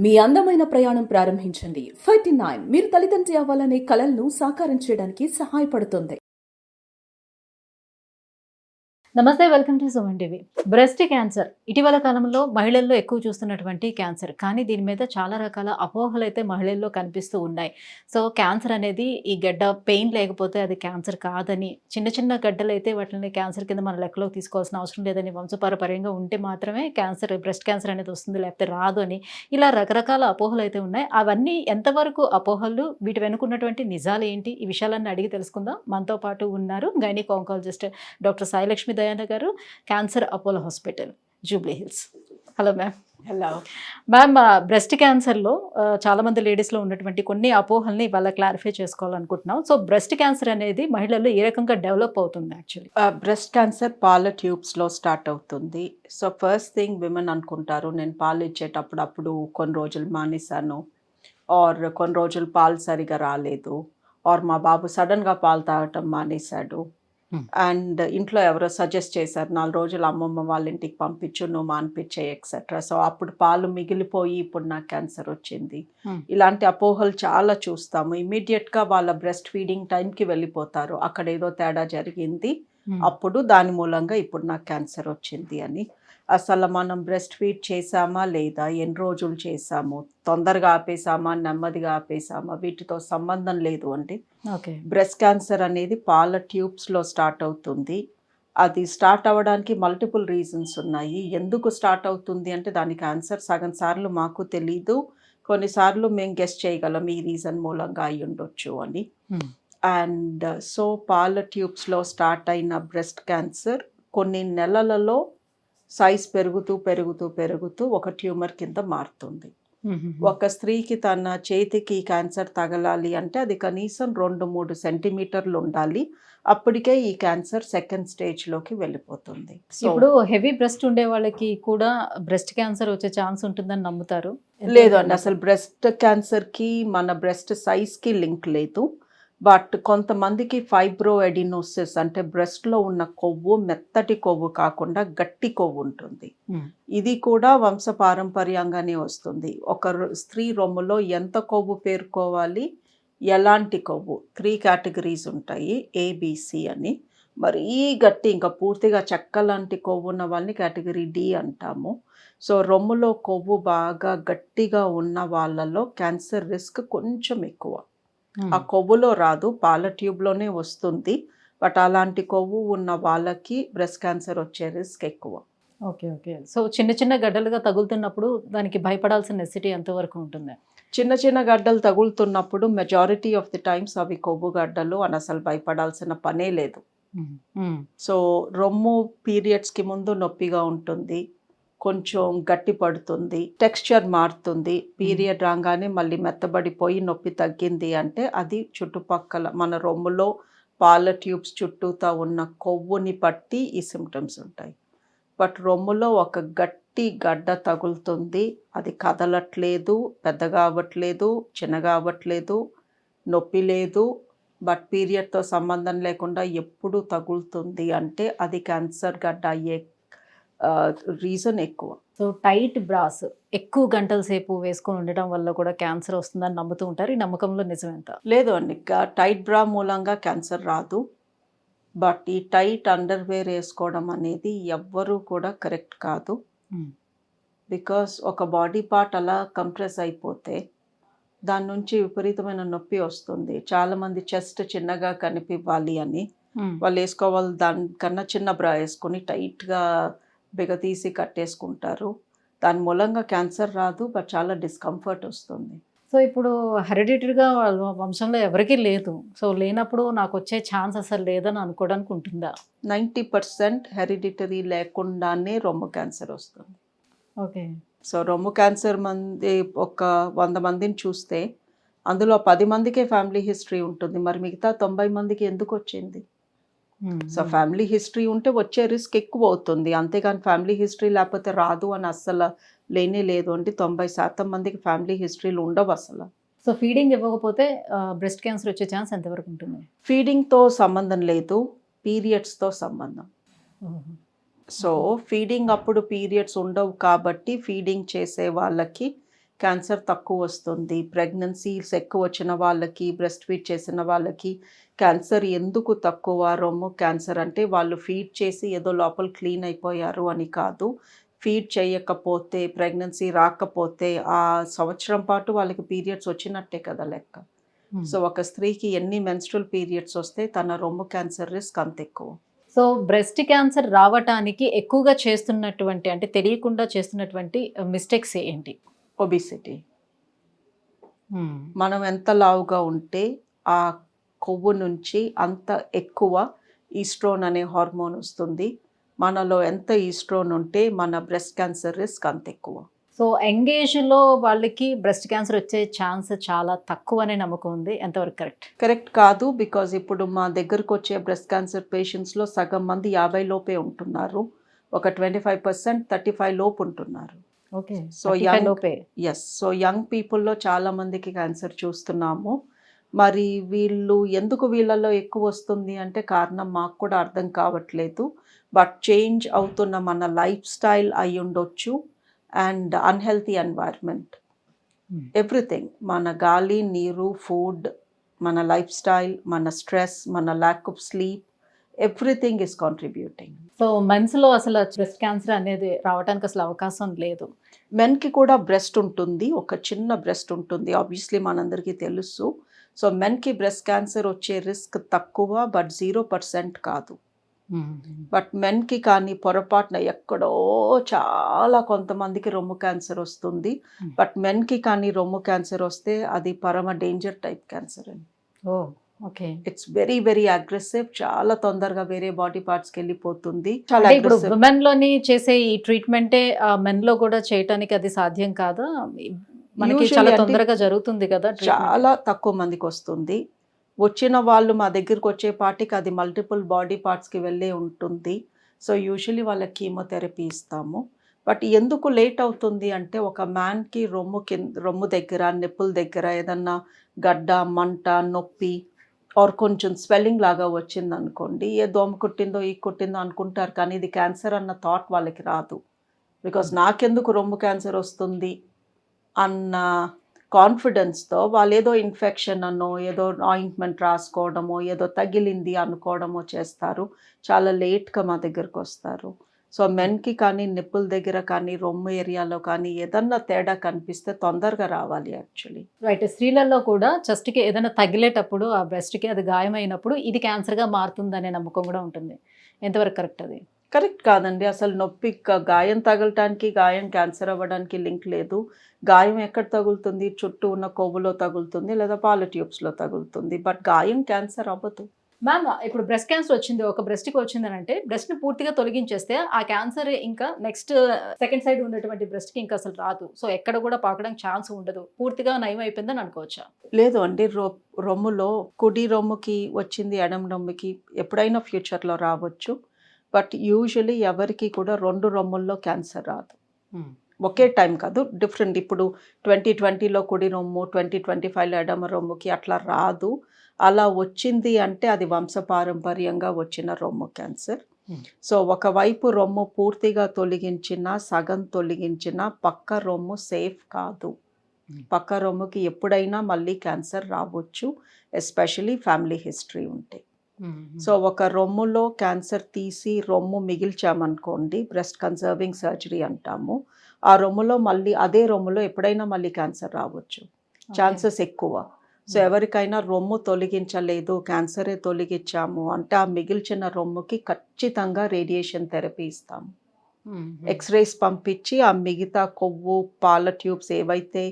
మీ అందమైన ప్రయాణం ప్రారంభించండి. 39 మీరు తల్లిదండ్రి అవ్వాలనే కలలను సాకారం చేయడానికి సహాయపడుతుంది. నమస్తే, welcome to Suman TV. Breast cancer ఇటీవల కాలంలో మహిళల్లో ఎక్కువ చూస్తున్నటువంటి క్యాన్సర్, కానీ దీని మీద చాలా రకాల అపోహలు అయితే మహిళల్లో కనిపిస్తూ ఉన్నాయి. సో క్యాన్సర్ అనేది ఈ గడ్డ పెయిన్ లేకపోతే అది క్యాన్సర్ కాదని, చిన్న చిన్న గడ్డలు అయితే వాటిని క్యాన్సర్ కింద మన లెక్కలోకి తీసుకోవాల్సిన అవసరం లేదని, వంశపారపర్యంగా ఉంటే మాత్రమే క్యాన్సర్, బ్రెస్ట్ క్యాన్సర్ అనేది వస్తుంది, లేకపోతే రాదు అని, ఇలా రకరకాల అపోహలు అయితే ఉన్నాయి. అవన్నీ ఎంతవరకు అపోహలు, వీటి వెనుకున్నటువంటి నిజాలు ఏంటి, ఈ విషయాలన్నీ అడిగి తెలుసుకుందాం. మనతో పాటు ఉన్నారు gynec oncologist doctor Sailakshmi Dayana garu, cancer Apollo hospital, Jubilee Hills. Hello ma'am. Hello ma'am, breast క్యాన్సర్లో చాలామంది లేడీస్లో ఉన్నటువంటి కొన్ని అపోహల్ని ఇవాళ క్లారిఫై చేసుకోవాలనుకుంటున్నాం. సో బ్రెస్ట్ క్యాన్సర్ అనేది మహిళల్లో ఏ రకంగా డెవలప్ అవుతుంది యాక్చువల్లీ? బ్రెస్ట్ క్యాన్సర్ పాల ట్యూబ్స్లో స్టార్ట్ అవుతుంది. సో ఫస్ట్ థింగ్ విమెన్ అనుకుంటారు, నేను పాలు ఇచ్చేటప్పుడు అప్పుడు కొన్ని రోజులు మానేశాను, ఆర్ కొన్ని రోజులు పాలు సరిగా రాలేదు, ఆర్ మా బాబు సడన్గా పాలు తాగటం మానేశాడు, అండ్ ఇంట్లో ఎవరో సజెస్ట్ చేశారు 4 రోజులు అమ్మమ్మ వాళ్ళ ఇంటికి పంపించు, నువ్వు మానిపించే ఎక్సెట్రా. సో అప్పుడు పాలు మిగిలిపోయి ఇప్పుడు నాకు క్యాన్సర్ వచ్చింది. ఇలాంటి అపోహలు చాలా చూస్తాము. ఇమీడియట్గా వాళ్ళ బ్రెస్ట్ ఫీడింగ్ టైంకి వెళ్ళిపోతారు, అక్కడ ఏదో తేడా జరిగింది, అప్పుడు దాని మూలంగా ఇప్పుడు నాకు క్యాన్సర్ వచ్చింది అని. అసలు మనం బ్రెస్ట్ ఫీడ్ చేసామా లేదా, ఎన్ని రోజులు చేసాము, తొందరగా ఆపేసామా, నెమ్మదిగా ఆపేసామా, వీటితో సంబంధం లేదు అండి. బ్రెస్ట్ క్యాన్సర్ అనేది పాల ట్యూబ్స్లో స్టార్ట్ అవుతుంది. అది స్టార్ట్ అవ్వడానికి మల్టిపుల్ రీజన్స్ ఉన్నాయి. ఎందుకు స్టార్ట్ అవుతుంది అంటే దానికి ఆన్సర్ సగం సార్లు మాకు తెలీదు, కొన్నిసార్లు మేము గెస్ చేయగలం ఈ రీజన్ మూలంగా అయి ఉండొచ్చు అని. అండ్ సో పాల ట్యూబ్స్లో స్టార్ట్ అయిన బ్రెస్ట్ క్యాన్సర్ కొన్ని నెలలలో సైజ్ పెరుగుతూ పెరుగుతూ పెరుగుతూ ఒక ట్యూమర్ కింద మారుతుంది. ఒక స్త్రీకి తన చేతికి క్యాన్సర్ తగలాలి అంటే అది కనీసం 2-3 సెంటీమీటర్లు ఉండాలి, అప్పటికే ఈ క్యాన్సర్ సెకండ్ స్టేజ్లోకి వెళ్ళిపోతుంది. ఇప్పుడు హెవీ బ్రెస్ట్ ఉండే వాళ్ళకి కూడా బ్రెస్ట్ క్యాన్సర్ వచ్చే ఛాన్స్ ఉంటుందని నమ్ముతారు? లేదు అండి, అసలు బ్రెస్ట్ క్యాన్సర్కి మన బ్రెస్ట్ సైజ్కి లింక్ లేదు. బట్ కొంతమందికి ఫైబ్రో ఎడినోసిస్ అంటే బ్రెస్ట్లో ఉన్న కొవ్వు మెత్తటి కొవ్వు కాకుండా గట్టి కొవ్వు ఉంటుంది. ఇది కూడా వంశపారంపర్యంగానే వస్తుంది. ఒక స్త్రీ రొమ్ములో ఎంత కొవ్వు పేర్కోవాలి, ఎలాంటి కొవ్వు, 3 కేటగిరీస్ ఉంటాయి, ఏబిసి అని. మరీ గట్టి ఇంకా పూర్తిగా చెక్క లాంటి కొవ్వు ఉన్న వాళ్ళని కేటగిరీ డి అంటాము. సో రొమ్ములో కొవ్వు బాగా గట్టిగా ఉన్న వాళ్ళలో క్యాన్సర్ రిస్క్ కొంచెం ఎక్కువ. ఆ కొవ్వులో రాదు, పాల ట్యూబ్లోనే వస్తుంది, బట్ అలాంటి కొవ్వు ఉన్న వాళ్ళకి బ్రెస్ట్ క్యాన్సర్ వచ్చే రిస్క్ ఎక్కువ. Okay okay. సో చిన్న చిన్న గడ్డలుగా తగులుతున్నప్పుడు దానికి భయపడాల్సిన నెసిటీ ఎంతవరకు ఉంటుంది? చిన్న చిన్న గడ్డలు తగులుతున్నప్పుడు మెజారిటీ ఆఫ్ ది టైమ్స్ అవి కొవ్వు గడ్డలు అని అసలు భయపడాల్సిన పనే లేదు. సో రొమ్ము పీరియడ్స్కి ముందు నొప్పిగా ఉంటుంది, కొంచెం గట్టి పడుతుంది, టెక్స్చర్ మారుతుంది, పీరియడ్ రాగానే మళ్ళీ మెత్తబడిపోయి నొప్పి తగ్గింది అంటే అది చుట్టుపక్కల మన రొమ్ములో పాల ట్యూబ్స్ చుట్టూతా ఉన్న కొవ్వుని పట్టి ఈ సిమ్టమ్స్ ఉంటాయి. బట్ రొమ్ములో ఒక గట్టి గడ్డ తగులుతుంది, అది కదలట్లేదు, పెద్దగా అవ్వట్లేదు, చిన్నగా అవ్వట్లేదు, నొప్పి లేదు, బట్ పీరియడ్తో సంబంధం లేకుండా ఎప్పుడు తగులుతుంది అంటే అది క్యాన్సర్ గడ్డ అయ్యే రీజన్ ఎక్కువ. సో టైట్ బ్రాస్ ఎక్కువ గంటల సేపు వేసుకొని ఉండటం వల్ల కూడా క్యాన్సర్ వస్తుందని నమ్ముతూ ఉంటారు. ఈ నమ్మకంలో నిజమేంత? లేదు అండి, టైట్ బ్రా మూలంగా క్యాన్సర్ రాదు, బట్ ఈ టైట్ అండర్వేర్ వేసుకోవడం అనేది ఎవ్వరూ కూడా కరెక్ట్ కాదు. బికాస్ ఒక బాడీ పార్ట్ అలా కంప్రెస్ అయిపోతే దాని నుంచి విపరీతమైన నొప్పి వస్తుంది. చాలామంది చెస్ట్ చిన్నగా కనిపివ్వాలి అని వాళ్ళు వేసుకోవాలి, దానికన్నా చిన్న బ్రా వేసుకొని టైట్గా బిగతీసి కట్టేసుకుంటారు. దాని మూలంగా క్యాన్సర్ రాదు, బట్ చాలా డిస్కంఫర్ట్ వస్తుంది. సో ఇప్పుడు హెరిడిటరీగా వాళ్ళ వంశంలో ఎవరికీ లేదు, సో లేనప్పుడు నాకు వచ్చే ఛాన్స్ అసలు లేదని అనుకోవడానికి ఉంటుందా? 90% హెరిడిటరీ లేకుండానే రొమ్ము క్యాన్సర్ వస్తుంది. ఓకే. సో రొమ్ము క్యాన్సర్ మంది ఒక 100 మందిని చూస్తే అందులో 10 మందికే ఫ్యామిలీ హిస్టరీ ఉంటుంది, మరి మిగతా 90 మందికి ఎందుకు వచ్చింది? సో ఫ్యామిలీ హిస్టరీ ఉంటే వచ్చే రిస్క్ ఎక్కువ అవుతుంది, అంతేగాని ఫ్యామిలీ హిస్టరీ లేకపోతే రాదు అని అస్సలు లేనే లేదు అంటే 90% మందికి ఫ్యామిలీ హిస్టరీలు ఉండవు అసలు. సో ఫీడింగ్ ఇవ్వకపోతే బ్రెస్ట్ క్యాన్సర్ వచ్చే ఛాన్స్ ఎంతవరకు ఉంటుంది? ఫీడింగ్తో సంబంధం లేదు, పీరియడ్స్తో సంబంధం. సో ఫీడింగ్ అప్పుడు పీరియడ్స్ ఉండవు కాబట్టి ఫీడింగ్ చేసే వాళ్ళకి క్యాన్సర్ తక్కువ వస్తుంది. ప్రెగ్నెన్సీస్ ఎక్కువ వచ్చిన వాళ్ళకి, బ్రెస్ట్ ఫీడ్ చేసిన వాళ్ళకి క్యాన్సర్ ఎందుకు తక్కువ? రొమ్ము క్యాన్సర్ అంటే వాళ్ళు ఫీడ్ చేసి ఏదో లోపల క్లీన్ అయిపోయారు అని కాదు. ఫీడ్ చేయకపోతే, ప్రెగ్నెన్సీ రాకపోతే ఆ సంవత్సరం పాటు వాళ్ళకి పీరియడ్స్ వచ్చినట్టే కదా లెక్క. సో ఒక స్త్రీకి ఎన్ని మెన్స్ట్రువల్ పీరియడ్స్ వస్తే తన రొమ్ము క్యాన్సర్ రిస్క్ అంత ఎక్కువ. సో బ్రెస్ట్ క్యాన్సర్ రావటానికి ఎక్కువగా చేస్తున్నటువంటి అంటే తెలియకుండా చేస్తున్నటువంటి మిస్టేక్స్ ఏంటి? ఒబిసిటీ. మనం ఎంత లావుగా ఉంటే ఆ కొవ్వు నుంచి అంత ఎక్కువ ఈస్ట్రోన్ అనే హార్మోన్ వస్తుంది. మనలో ఎంత ఈస్ట్రోన్ ఉంటే మన బ్రెస్ట్ క్యాన్సర్ రిస్క్ అంత ఎక్కువ. సో ఎంగేజ్లో వాళ్ళకి బ్రెస్ట్ క్యాన్సర్ వచ్చే ఛాన్స్ చాలా తక్కువ అనే నమ్మకం ఉంది. ఎంతవరకు కరెక్ట్? కరెక్ట్ కాదు. బికాజ్ ఇప్పుడు మా దగ్గరకు వచ్చే బ్రెస్ట్ క్యాన్సర్ పేషెంట్స్లో సగం మంది 50 లోపే ఉంటున్నారు. ఒక 25% 35 లోపు ఉంటున్నారు. ఓకే. సో సో యంగ్ పీపుల్లో చాలా మందికి క్యాన్సర్ చూస్తున్నాము. మరి వీళ్ళలో ఎక్కువ వస్తుంది అంటే కారణం మాకు కూడా అర్థం కావట్లేదు. బట్ చేంజ్ అవుతున్న మన లైఫ్ స్టైల్ అయి ఉండొచ్చు అండ్ అన్హెల్తీ ఎన్వైర్న్మెంట్. ఎవ్రీథింగ్, మన గాలి, నీరు, ఫుడ్, మన లైఫ్ స్టైల్, మన స్ట్రెస్, మన lack of sleep, everything is contributing. So మెన్స్లో అసలు బ్రెస్ట్ క్యాన్సర్ అనేది రావడానికి అసలు అవకాశం లేదు. మెన్కి కూడా బ్రెస్ట్ ఉంటుంది, ఒక చిన్న బ్రెస్ట్ ఉంటుంది, ఆబ్వియస్లీ మనందరికీ తెలుసు. సో మెన్కి బ్రెస్ట్ క్యాన్సర్ వచ్చే రిస్క్ తక్కువ, బట్ 0% కాదు. బట్ మెన్కి కానీ పొరపాటున ఎక్కడో చాలా కొంతమందికి రొమ్ము క్యాన్సర్ వస్తుంది. బట్ మెన్కి కానీ రొమ్ము క్యాన్సర్ వస్తే అది పరమ డేంజర్ టైప్ క్యాన్సర్ అని. Okay. It's very very aggressive. చాలా తొందరగా వేరే బాడీ పార్ట్స్కి వెళ్ళిపోతుంది. చాలా ఇప్పుడు ఉమెన్ లోని చేసే ఈ ట్రీట్మెంటే మెన్ లో కూడా చేయటానికి అది సాధ్యం కాదా? మనకి చాలా తొందరగా జరుగుతుంది కదా. చాలా తక్కువ మందికి వస్తుంది. వచ్చిన వాళ్ళు మా దగ్గరికి వచ్చే పాటికి అది మల్టిపుల్ బాడీ పార్ట్స్కి వెళ్ళే ఉంటుంది. సో యూజువలీ వాళ్ళకి కీమోథెరపీ ఇస్తాము. బట్ ఎందుకు లేట్ అవుతుంది అంటే ఒక మ్యాన్కి రొమ్ము దగ్గర, నిప్పుల దగ్గర ఏదన్నా గడ్డ, మంట, నొప్పి ఆర్ కొంచెం స్వెల్లింగ్ లాగా వచ్చింది అనుకోండి, ఏ దోమ కుట్టిందో ఈ కుట్టిందో అనుకుంటారు, కానీ ఇది క్యాన్సర్ అన్న థాట్ వాళ్ళకి రాదు. బికాజ్ నాకెందుకు రొమ్ము క్యాన్సర్ వస్తుంది అన్న కాన్ఫిడెన్స్తో వాళ్ళు ఏదో ఇన్ఫెక్షన్ అనో, ఏదో ఆయింట్మెంట్ రాసుకోవడమో, ఏదో తగిలింది అనుకోవడమో చేస్తారు. చాలా లేట్గా మా దగ్గరకు వస్తారు. సో మెన్కి కానీ నిప్పుల దగ్గర కానీ రొమ్ము ఏరియాలో కానీ ఏదన్నా తేడా కనిపిస్తే తొందరగా రావాలి యాక్చువల్లీ. రైట్. స్త్రీలలో కూడా చెస్ట్కి ఏదైనా తగిలేటప్పుడు ఆ బ్రెస్ట్కి అది గాయమైనప్పుడు ఇది క్యాన్సర్గా మారుతుందనే నమ్మకం కూడా ఉంటుంది. ఎంతవరకు కరెక్ట్ అది? కరెక్ట్ కాదండి. అసలు నొప్పి గాయం తగలటానికి గాయం క్యాన్సర్ అవ్వడానికి లింక్ లేదు. గాయం ఎక్కడ తగులుతుంది? చుట్టూ ఉన్న కొవ్వులో తగులుతుంది లేదా పాల ట్యూబ్స్లో తగులుతుంది. బట్ గాయం క్యాన్సర్ అవ్వదు. మ్యామ్, ఇప్పుడు బ్రెస్ట్ క్యాన్సర్ వచ్చింది, ఒక బ్రెస్ట్కి వచ్చిందని అంటే బ్రెస్ట్ని పూర్తిగా తొలగించేస్తే ఆ క్యాన్సర్ ఇంకా నెక్స్ట్ సెకండ్ సైడ్ ఉన్నటువంటి బ్రెస్ట్కి ఇంకా అసలు రాదు. సో ఎక్కడ కూడా పాకడానికి ఛాన్స్ ఉండదు, పూర్తిగా నయం అయిపోయిందని అనుకోవచ్చా? లేదు అండి. రొమ్ములో కుడి రొమ్ముకి వచ్చింది ఎడమ రొమ్ముకి ఎప్పుడైనా ఫ్యూచర్లో రావచ్చు. బట్ యూజువలీ ఎవరికి కూడా 2 రొమ్ముల్లో క్యాన్సర్ రాదు. ఒకే టైం కాదు, డిఫరెంట్. ఇప్పుడు 2020లో కుడి రొమ్ము, 2025లో ఎడమ రొమ్ముకి అట్లా రాదు. అలా వచ్చింది అంటే అది వంశపారంపర్యంగా వచ్చిన రొమ్ము క్యాన్సర్. సో ఒకవైపు రొమ్ము పూర్తిగా తొలగించినా, సగం తొలగించినా పక్క రొమ్ము సేఫ్ కాదు. పక్క రొమ్ముకి ఎప్పుడైనా మళ్ళీ క్యాన్సర్ రావచ్చు, ఎస్పెషలీ ఫ్యామిలీ హిస్టరీ ఉంటే. సో ఒక రొమ్ములో క్యాన్సర్ తీసి రొమ్ము మిగిల్చామనుకోండి, బ్రెస్ట్ కన్సర్వింగ్ సర్జరీ అంటాము. ఆ రొమ్ములో మళ్ళీ అదే రొమ్ములో ఎప్పుడైనా మళ్ళీ క్యాన్సర్ రావచ్చు, ఛాన్సెస్ ఎక్కువ. సో ఎవరికైనా రొమ్ము తొలగించలేదు, క్యాన్సరే తొలగించాము అంటే ఆ మిగిల్చిన రొమ్ముకి ఖచ్చితంగా రేడియేషన్ థెరపీ ఇస్తాము. ఎక్స్రేస్ పంపించి ఆ మిగతా కొవ్వు, పాల ట్యూబ్స్ ఏవైతే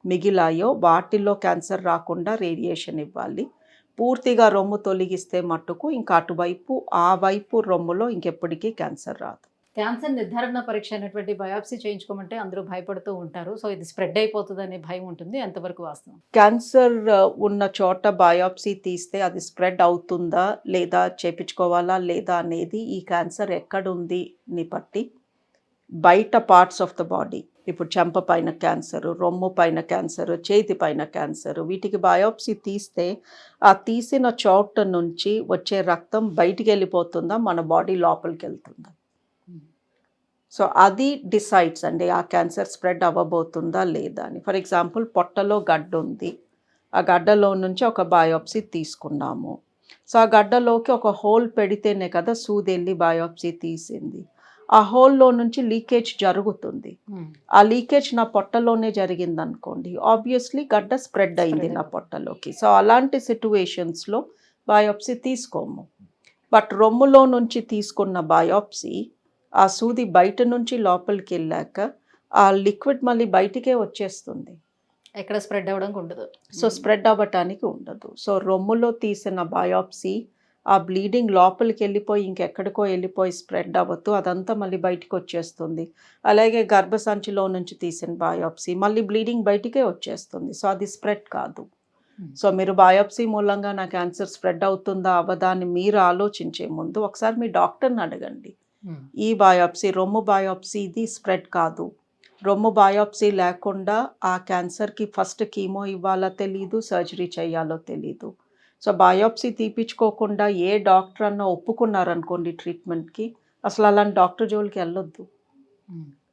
మిగిలాయో వాటిల్లో క్యాన్సర్ రాకుండా రేడియేషన్ ఇవ్వాలి. పూర్తిగా రొమ్ము తొలగిస్తే మట్టుకు ఇంకా అటువైపు ఆ వైపు రొమ్ములో ఇంకెప్పటికీ క్యాన్సర్ రాదు. క్యాన్సర్ నిర్ధారణ పరీక్ష అయినటువంటి బయాప్సీ చేయించుకోమంటే అందరూ భయపడుతూ ఉంటారు. సో ఇది స్ప్రెడ్ అయిపోతుంది అనే భయం ఉంటుంది. ఎంతవరకు వాస్తవం? క్యాన్సర్ ఉన్న చోట బయాప్సీ తీస్తే అది స్ప్రెడ్ అవుతుందా లేదా, చేపించుకోవాలా లేదా అనేది ఈ క్యాన్సర్ ఎక్కడుంది ని బట్టి బయట పార్ట్స్ ఆఫ్ ద బాడీ, ఇప్పుడు చెంప పైన క్యాన్సరు, రొమ్ము పైన క్యాన్సరు, చేతి పైన క్యాన్సరు, వీటికి బయాప్సీ తీస్తే ఆ తీసిన చోట నుంచి వచ్చే రక్తం బయటికి వెళ్ళిపోతుందా, మన బాడీ లోపలికి వెళ్తుందా. సో అది డిసైడ్స్ అండి ఆ క్యాన్సర్ స్ప్రెడ్ అవ్వబోతుందా లేదా అని. ఫర్ ఎగ్జాంపుల్ పొట్టలో గడ్డ ఉంది, ఆ గడ్డలో నుంచి ఒక బయోప్సీ తీసుకున్నాము. సో ఆ గడ్డలోకి ఒక హోల్ పెడితేనే కదా సూది వెళ్ళి బయోప్సీ తీసింది. ఆ హోల్లో నుంచి లీకేజ్ జరుగుతుంది. ఆ లీకేజ్ నా పొట్టలోనే జరిగింది అనుకోండి, ఆబ్వియస్లీ గడ్డ స్ప్రెడ్ అయింది నా పొట్టలోకి. సో అలాంటి సిట్యువేషన్స్లో బయోప్సీ తీసుకోము. బట్ రొమ్ములో నుంచి తీసుకున్న బయోప్సీ ఆ సూది బయట నుంచి లోపలికి వెళ్ళాక ఆ లిక్విడ్ మళ్ళీ బయటికే వచ్చేస్తుంది. ఎక్కడ స్ప్రెడ్ అవ్వడానికి ఉండదు. సో స్ప్రెడ్ అవ్వటానికి ఉండదు. సో రొమ్ములో తీసిన బయోప్సీ ఆ బ్లీడింగ్ లోపలికి వెళ్ళిపోయి ఇంకెక్కడికో వెళ్ళిపోయి స్ప్రెడ్ అవ్వదు, అదంతా మళ్ళీ బయటికి వచ్చేస్తుంది. అలాగే గర్భసంచిలో నుంచి తీసిన బయోప్సీ మళ్ళీ బ్లీడింగ్ బయటికే వచ్చేస్తుంది. సో అది స్ప్రెడ్ కాదు. సో మీరు బయోప్సీ మూలంగా నా క్యాన్సర్ స్ప్రెడ్ అవుతుందా అవ్వదా అని మీరు ఆలోచించే ముందు ఒకసారి మీ డాక్టర్ని అడగండి. ఈ బయోప్సీ రొమ్ము బయోప్సీ ఇది స్ప్రెడ్ కాదు. రొమ్ము బయోప్సీ లేకుండా ఆ క్యాన్సర్కి ఫస్ట్ కీమో ఇవ్వాలో తెలీదు, సర్జరీ చేయాలో తెలీదు. సో బయోప్సీ తీపించుకోకుండా ఏ డాక్టర్ అన్నా ఒప్పుకున్నారనుకోండి ట్రీట్మెంట్కి, అసలు అలాంటి డాక్టర్ జోలికి వెళ్ళొద్దు.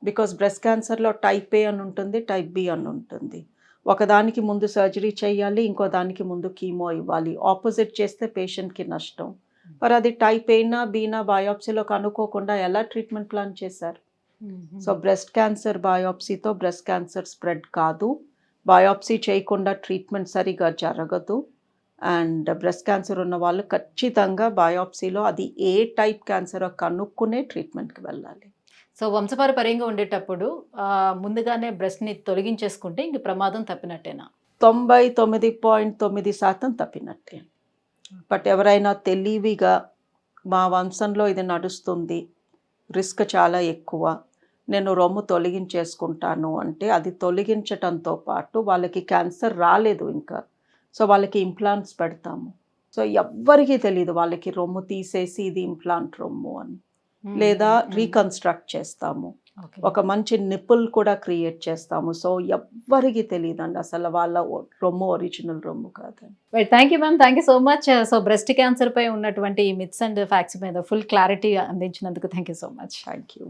బికాస్ బ్రెస్ట్ క్యాన్సర్లో టైప్ ఏ అని ఉంటుంది, టైప్ బి అని ఉంటుంది. ఒకదానికి ముందు సర్జరీ చేయాలి, ఇంకో దానికి ముందు కీమో ఇవ్వాలి. ఆపోజిట్ చేస్తే పేషెంట్కి నష్టం. మరి అది టైప్ ఏనా బీనా బయోప్సీలో కనుక్కోకుండా ఎలా ట్రీట్మెంట్ ప్లాన్ చేశారు? సో బ్రెస్ట్ క్యాన్సర్ బయోప్సీతో బ్రెస్ట్ క్యాన్సర్ స్ప్రెడ్ కాదు. బయోప్సీ చేయకుండా ట్రీట్మెంట్ సరిగా జరగదు. అండ్ బ్రెస్ట్ క్యాన్సర్ ఉన్న వాళ్ళు ఖచ్చితంగా బయోప్సీలో అది ఏ టైప్ క్యాన్సర్ కనుక్కునే ట్రీట్మెంట్కి వెళ్ళాలి. సో వంశపారపర్యంగా ఉండేటప్పుడు ముందుగానే బ్రెస్ట్ని తొలగించేసుకుంటే ఇంక ప్రమాదం తప్పినట్టేనా? 99.9% తప్పినట్టే. బట్ ఎవరైనా తెలివిగా మా వంశంలో ఇది నడుస్తుంది, రిస్క్ చాలా ఎక్కువ, నేను రొమ్ము తొలగించేసుకుంటాను అంటే అది తొలగించటంతో పాటు వాళ్ళకి క్యాన్సర్ రాలేదు ఇంకా, సో వాళ్ళకి ఇంప్లాంట్స్ పెడతాము. సో ఎవ్వరికీ తెలియదు వాళ్ళకి రొమ్ము తీసేసి ఇది ఇంప్లాంట్ రొమ్ము అని, లేదా రీకన్స్ట్రక్ట్ చేస్తాము. ఒక మంచి నిప్పుల్ కూడా క్రియేట్ చేస్తాము. సో ఎవ్వరికి తెలియదండి అసలు వాళ్ళ రొమ్ము ఒరిజినల్ రొమ్ము కాదని. Thank you ma'am, thank you so much. So breast cancer పై ఉన్నటువంటి మిత్స్ అండ్ ఫ్యాక్ట్స్ మీద ఫుల్ క్లారిటీ అందించినందుకు thank you so much. Thank you.